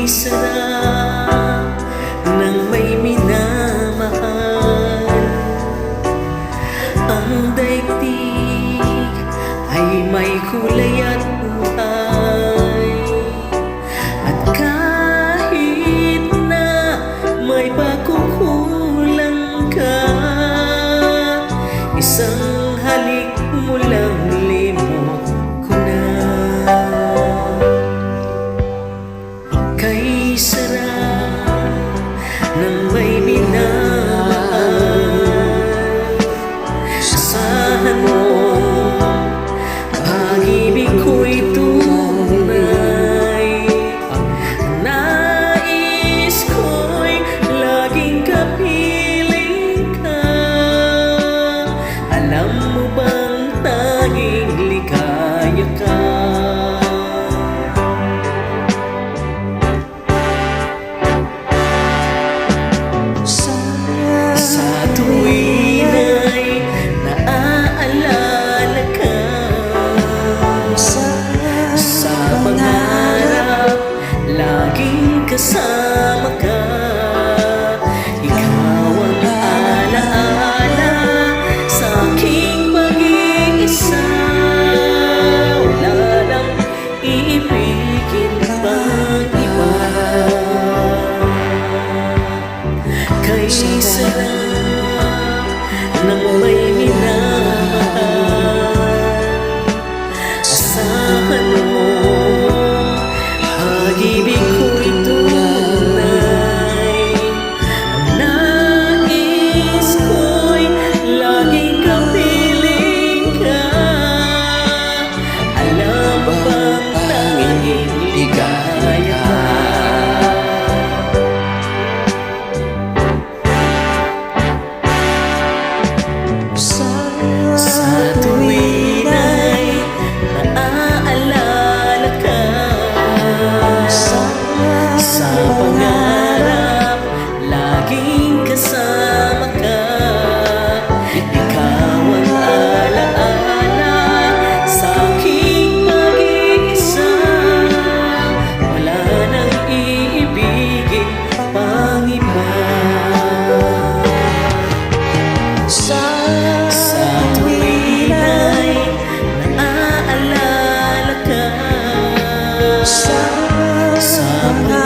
sarap ng may minamahal. Ang daigdig ay may kulay at buhay, at kahit na may pagkukulang ka, isang halik mo lang limot ko na. Kay sarap ng may minamahal, asahan mo pag-ibig ko'y tunay. Nais ko'y laging kapiling ka. Alam mo bang tanging ligaya ka? Sa tuwin ay naaalala ka, sa pangarap laging kasama ka. Ikaw ang alaala sa aking pag-iisa. Wala nang iibigin pang iba. Kay sarap ng may minamahal, asahan mo pag-ibig ko'y tunay. Ang nais ko'y laging kapiling ka. Alam mo bang tanging ligaya ka? Sa tuwin ay naaalala ka, sa pangarap laging kasama ka. Ikaw ang alaala sa aking pag-iisa. Wala nang iibigin pang iba. Sa tuwin ay naaalala ka, sa pangarap